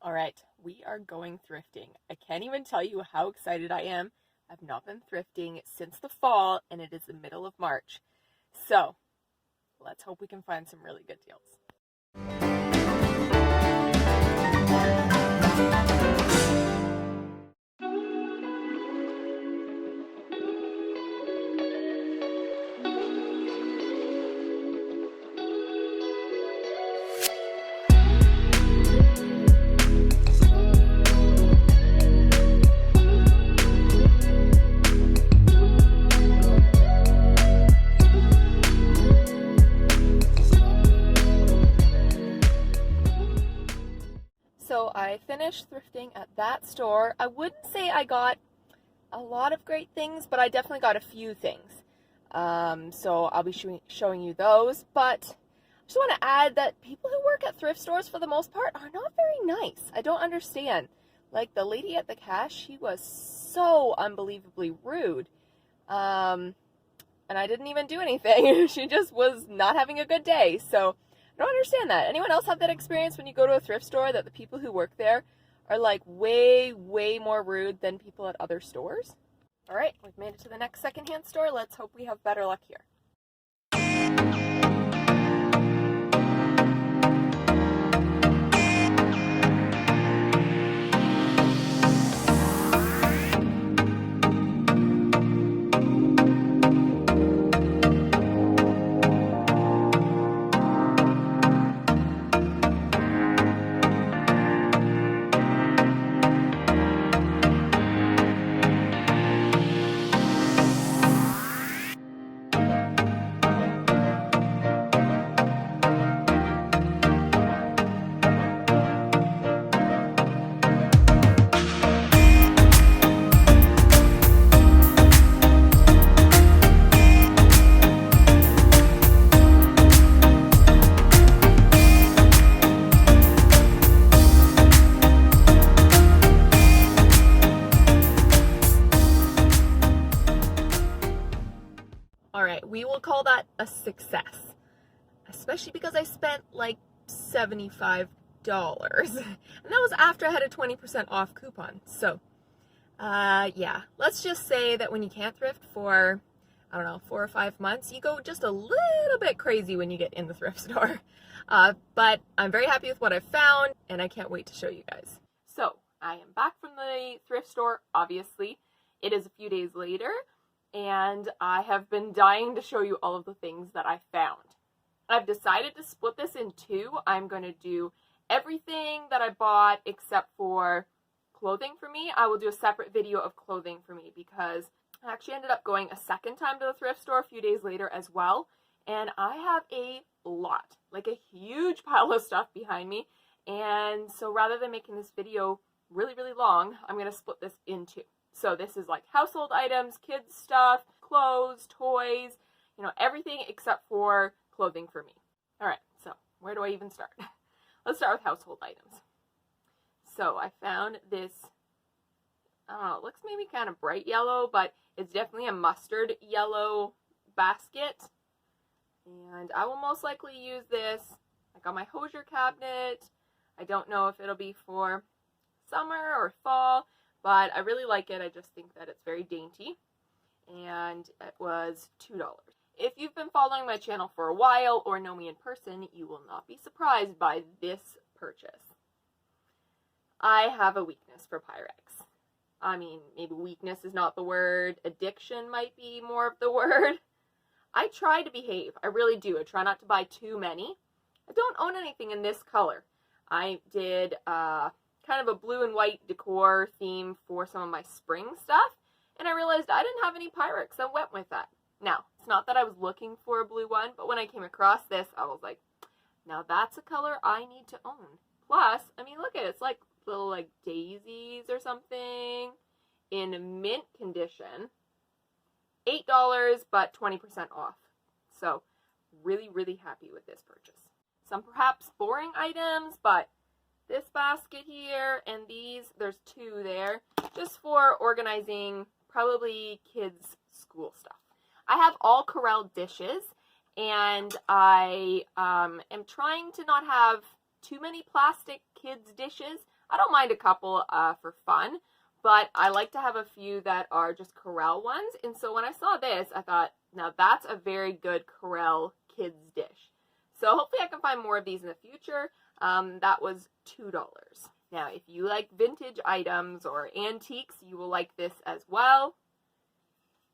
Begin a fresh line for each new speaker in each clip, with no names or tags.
All right, we are going thrifting. I can't even tell you how excited I am. I've not been thrifting since the fall, and it is the middle of March. So, let's hope we can find some really good deals. So I finished thrifting at that store. I wouldn't say I got a lot of great things, but I definitely got a few things. So I'll be showing you those. But I just want to add that people who work at thrift stores, for the most part, are not very nice. I don't understand. Like the lady at the cash, she was so unbelievably rude. And I didn't even do anything. She just was not having a good day. So I don't understand that. Anyone else have that experience when you go to a thrift store, that the people who work there are like way more rude than people at other stores? All right, we've made it to the next secondhand store. Let's hope we have better luck here. Alright, we will call that a success. Especially because I spent like $75. And that was after I had a 20% off coupon. So, yeah. Let's just say that when you can't thrift for, I don't know, 4 or 5 months, you go just a little bit crazy when you get in the thrift store. But I'm very happy with what I've found, and I can't wait to show you guys. So, I am back from the thrift store, obviously. It is a few days later, and I have been dying to show you all of the things that I found. I've decided to split this in two. I'm going to do everything that I bought except for clothing for me. I will do a separate video of clothing for me because I actually ended up going a second time to the thrift store a few days later as well. And I have a lot, like a huge pile of stuff behind me. And so rather than making this video really long, I'm going to split this in two. So this is like household items, kids stuff, clothes, toys, you know, everything except for clothing for me. All right, so where do I even start? Let's start with household items. So I found this, I don't know, it looks maybe kind of bright yellow, but it's definitely a mustard yellow basket. And I will most likely use this like on my hosier cabinet. I don't know if it'll be for summer or fall, but I really like it. I just think that it's very dainty. And it was $2. If you've been following my channel for a while or know me in person, you will not be surprised by this purchase. I have a weakness for Pyrex. I mean, maybe weakness is not the word. Addiction might be more of the word. I try to behave. I really do. I try not to buy too many. I don't own anything in this color. I did kind of a blue and white decor theme for some of my spring stuff, and I realized I didn't have any Pyrex that went with that. Now, it's not that I was looking for a blue one, but when I came across this, I was like, now that's a color I need to own. Plus, I mean, look at it. It's like little like daisies or something in mint condition. $8, but 20% off. So, really happy with this purchase. Some perhaps boring items, but this basket here and these, there's two there, just for organizing probably kids' school stuff. I have all Corelle dishes, and I am trying to not have too many plastic kids dishes. I don't mind a couple for fun, but I like to have a few that are just Corelle ones. And so when I saw this, I thought, now that's a very good Corelle kids dish. So hopefully I can find more of these in the future. That was $2. Now, if you like vintage items or antiques, you will like this as well.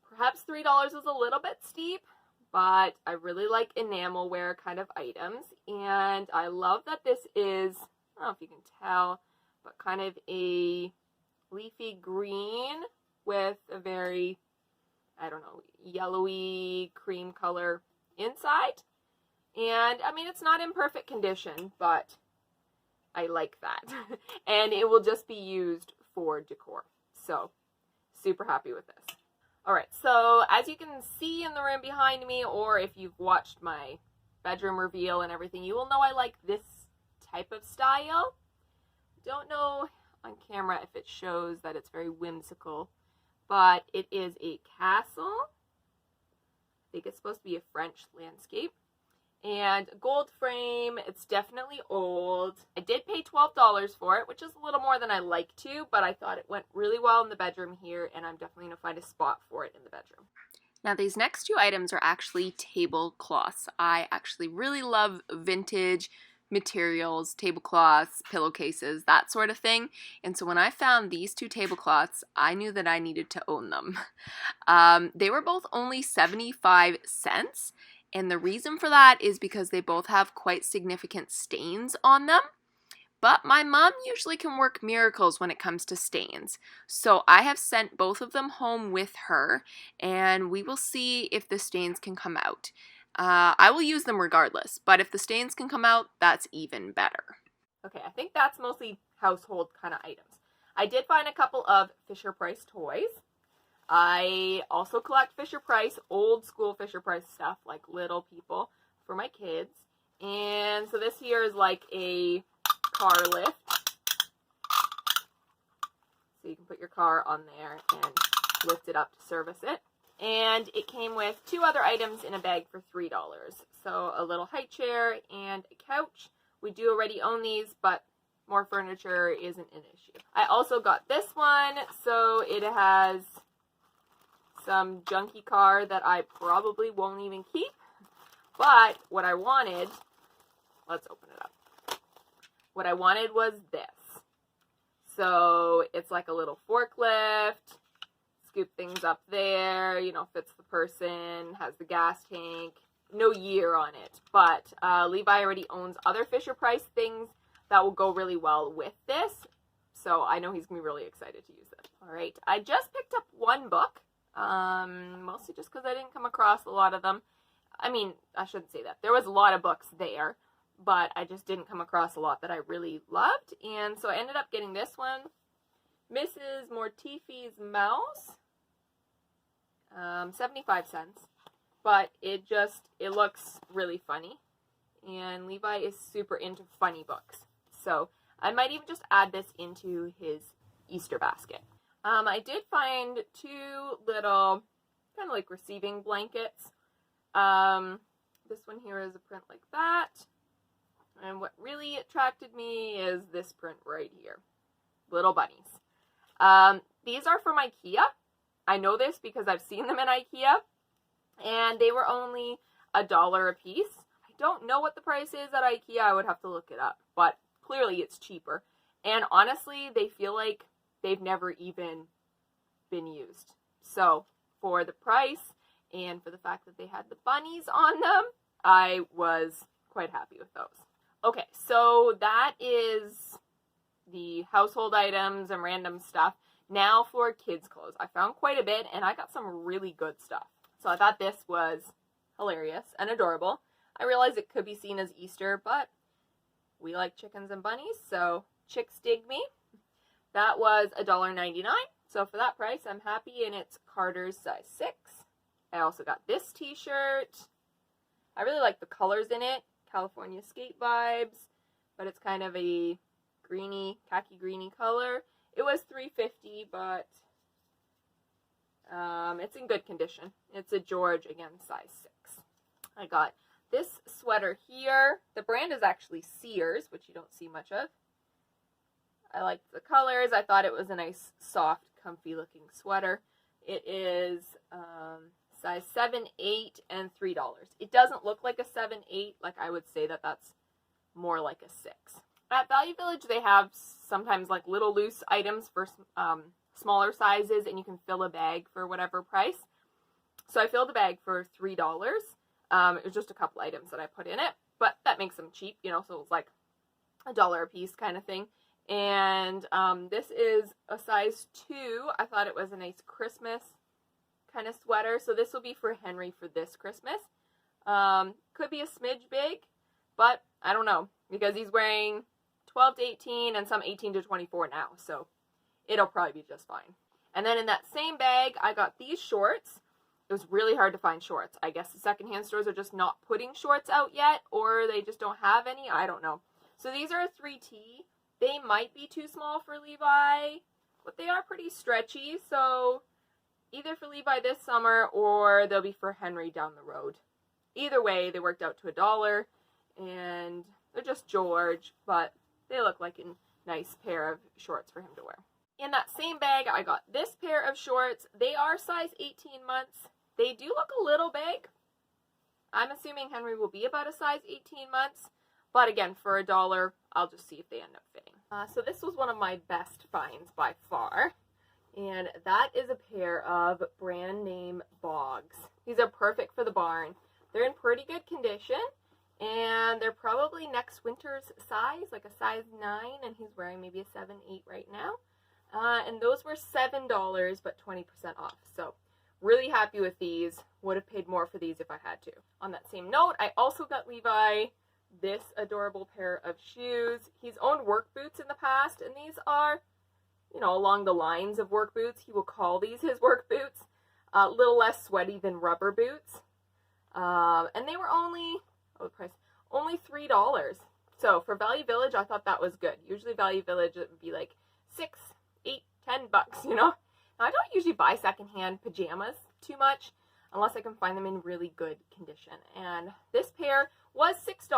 Perhaps $3 is a little bit steep, but I really like enamelware kind of items. And I love that this is, I don't know if you can tell, but kind of a leafy green with a very, I don't know, yellowy cream color inside. And I mean, it's not in perfect condition, but I like that. And it will just be used for decor. So, super happy with this. Alright, so as you can see in the room behind me, or if you've watched my bedroom reveal and everything, you will know I like this type of style. Don't know on camera if it shows that it's very whimsical, but it is a castle. I think it's supposed to be a French landscape. And gold frame, it's definitely old. I did pay $12 for it, which is a little more than I like to, but I thought it went really well in the bedroom here, and I'm definitely going to find a spot for it in the bedroom. Now these next two items are actually tablecloths. I actually really love vintage materials, tablecloths, pillowcases, that sort of thing. And so when I found these two tablecloths, I knew that I needed to own them. They were both only 75 cents. And the reason for that is because they both have quite significant stains on them. But my mom usually can work miracles when it comes to stains. So I have sent both of them home with her, and we will see if the stains can come out. I will use them regardless, but if the stains can come out, that's even better. Okay, I think that's mostly household kind of items. I did find a couple of Fisher-Price toys. I also collect Fisher-Price, old school Fisher-Price stuff, like Little People, for my kids. And so this here is like a car lift. So you can put your car on there and lift it up to service it. And it came with two other items in a bag for $3. So a little high chair and a couch. We do already own these, but more furniture isn't an issue. I also got this one, so it has some junky car that I probably won't even keep. But what I wanted, let's open it up. What I wanted was this. So it's like a little forklift, scoop things up there, you know, fits the person, has the gas tank, no year on it. But Levi already owns other Fisher-Price things that will go really well with this. So I know he's going to be really excited to use this. All right, I just picked up one book. Mostly just because I didn't come across a lot of them. I mean, I shouldn't say that. There was a lot of books there, but I just didn't come across a lot that I really loved. And so I ended up getting this one, Mrs. Mortifi's Mouse, 75 cents. But it looks really funny. And Levi is super into funny books. So I might even just add this into his Easter basket. I did find two little, kind of like receiving blankets. This one here is a print like that. And what really attracted me is this print right here. Little bunnies. These are from IKEA. I know this because I've seen them in IKEA. And they were only $1 a piece. I don't know what the price is at IKEA. I would have to look it up. But clearly it's cheaper. And honestly, they feel like they've never even been used. So for the price and for the fact that they had the bunnies on them, I was quite happy with those. Okay, so that is the household items and random stuff. Now for kids' clothes. I found quite a bit and I got some really good stuff. So I thought this was hilarious and adorable. I realize it could be seen as Easter, but we like chickens and bunnies, so chicks dig me. That was $1.99. So for that price, I'm happy, and it's Carter's size 6. I also got this t-shirt. I really like the colors in it. California skate vibes, but it's kind of a greeny, khaki greeny color. It was $3.50, but it's in good condition. It's a George, again, size 6. I got this sweater here. The brand is actually Sears, which you don't see much of. I liked the colors. I thought it was a nice, soft, comfy looking sweater. It is size 7, 8, and $3. It doesn't look like a 7, 8. Like, I would say that that's more like a 6. At Value Village, they have sometimes like little loose items for smaller sizes, and you can fill a bag for whatever price. So I filled a bag for $3. It was just a couple items that I put in it, but that makes them cheap, you know, so it was like $1 a piece kind of thing. And this is a size 2. I thought it was a nice Christmas kind of sweater, so this will be for Henry for this Christmas. Could be a smidge big, but I don't know, because he's wearing 12 to 18 and some 18 to 24 now, so it'll probably be just fine. And then in that same bag, I got these shorts. It was really hard to find shorts. I guess the secondhand stores are just not putting shorts out yet, or they just don't have any. I don't know. So these are a 3T. They might be too small for Levi, but they are pretty stretchy, so either for Levi this summer or they'll be for Henry down the road. Either way, they worked out to $1, and they're just George, but they look like a nice pair of shorts for him to wear. In that same bag, I got this pair of shorts. They are size 18 months. They do look a little big. I'm assuming Henry will be about a size 18 months. But again, for $1, I'll just see if they end up fitting. So this was one of my best finds by far. And that is a pair of brand name bogs. These are perfect for the barn. They're in pretty good condition. And they're probably next winter's size, like a size 9. And he's wearing maybe a 7, 8 right now. And those were $7, but 20% off. So really happy with these. Would have paid more for these if I had to. On that same note, I also got Levi this adorable pair of shoes. He's owned work boots in the past, and these are, you know, along the lines of work boots. He will call these his work boots. A little less sweaty than rubber boots. And they were only, oh, the price, only $3. So for Value Village, I thought that was good. Usually Value Village, it would be like $6, $8, $10, you know. Now, I don't usually buy secondhand pajamas too much unless I can find them in really good condition. And this pair was $6,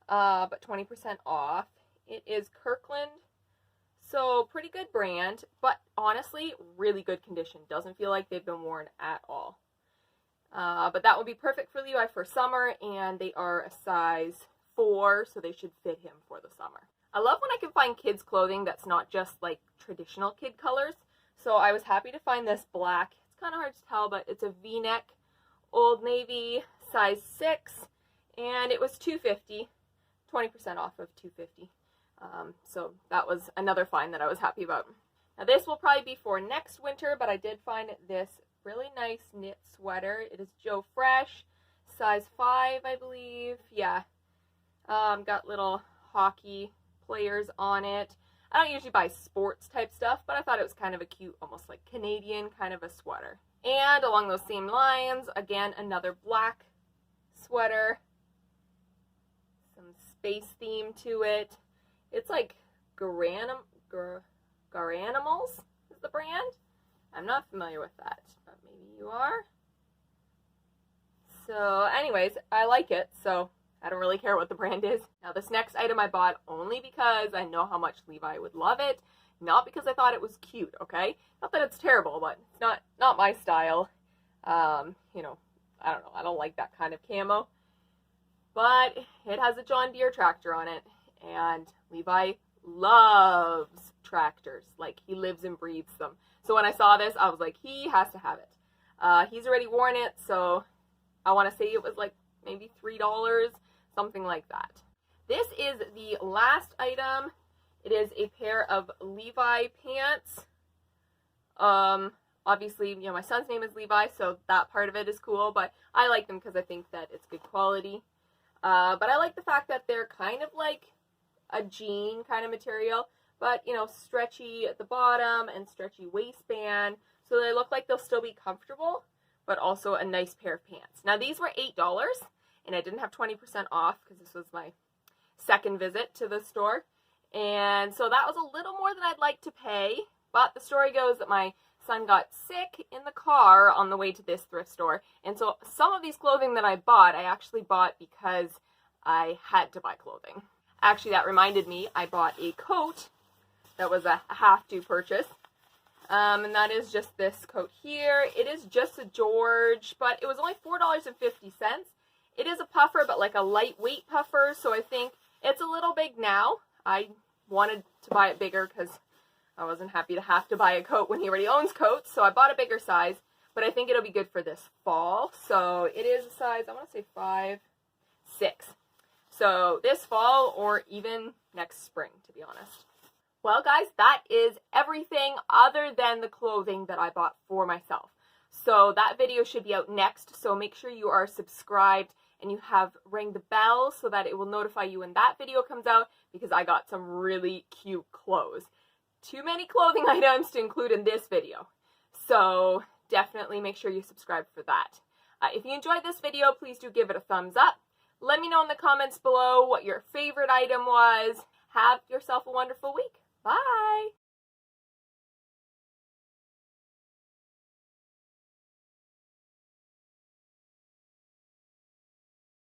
but 20% off. It is Kirkland, so pretty good brand, but honestly, really good condition. Doesn't feel like they've been worn at all. But that would be perfect for Levi for summer, and they are a size 4, so they should fit him for the summer. I love when I can find kids clothing that's not just like traditional kid colors. So I was happy to find this black. It's kind of hard to tell, but it's a V-neck, Old Navy, size 6, and it was $2.50, 20% off of $2.50. So that was another find that I was happy about. Now this will probably be for next winter, but I did find this really nice knit sweater. It is Joe Fresh, size 5, I believe. Yeah, got little hockey players on it. I don't usually buy sports type stuff, but I thought it was kind of a cute, almost like Canadian kind of a sweater. And along those same lines, again, another black sweater. Some space theme to it. It's like Garanimals is the brand. I'm not familiar with that, but maybe you are. So anyways, I like it, so I don't really care what the brand is. Now this next item I bought only because I know how much Levi would love it, not because I thought it was cute, okay? Not that it's terrible, but it's not my style. You know, I don't know, I don't like that kind of camo. But it has a John Deere tractor on it, and Levi loves tractors. Like, he lives and breathes them. So when I saw this, I was like, he has to have it. He's already worn it, so I want to say it was like maybe $3, something like that. This is the last item. It is a pair of Levi pants. Obviously, you know, my son's name is Levi, so that part of it is cool, but I like them because I think that it's good quality. But I like the fact that they're kind of like a jean kind of material, but, you know, stretchy at the bottom and stretchy waistband, so they look like they'll still be comfortable, but also a nice pair of pants. Now, these were $8, and I didn't have 20% off because this was my second visit to the store. And so that was a little more than I'd like to pay, but the story goes that my son got sick in the car on the way to this thrift store. And so some of these clothing that I bought, I actually bought because I had to buy clothing. Actually, that reminded me, I bought a coat that was a have-to purchase. And that is just this coat here. It is just a George, but it was only $4.50. It is a puffer, but like a lightweight puffer, so I think it's a little big now. I wanted to buy it bigger because I wasn't happy to have to buy a coat when he already owns coats, so I bought a bigger size, but I think it'll be good for this fall. So it is a size, I want to say 5'6". So this fall or even next spring, to be honest. Well, guys, that is everything other than the clothing that I bought for myself. So that video should be out next, so make sure you are subscribed and you have ring the bell so that it will notify you when that video comes out, because I got some really cute clothes. Too many clothing items to include in this video. So definitely make sure you subscribe for that. If you enjoyed this video, please do give it a thumbs up. Let me know in the comments below what your favorite item was. Have yourself a wonderful week.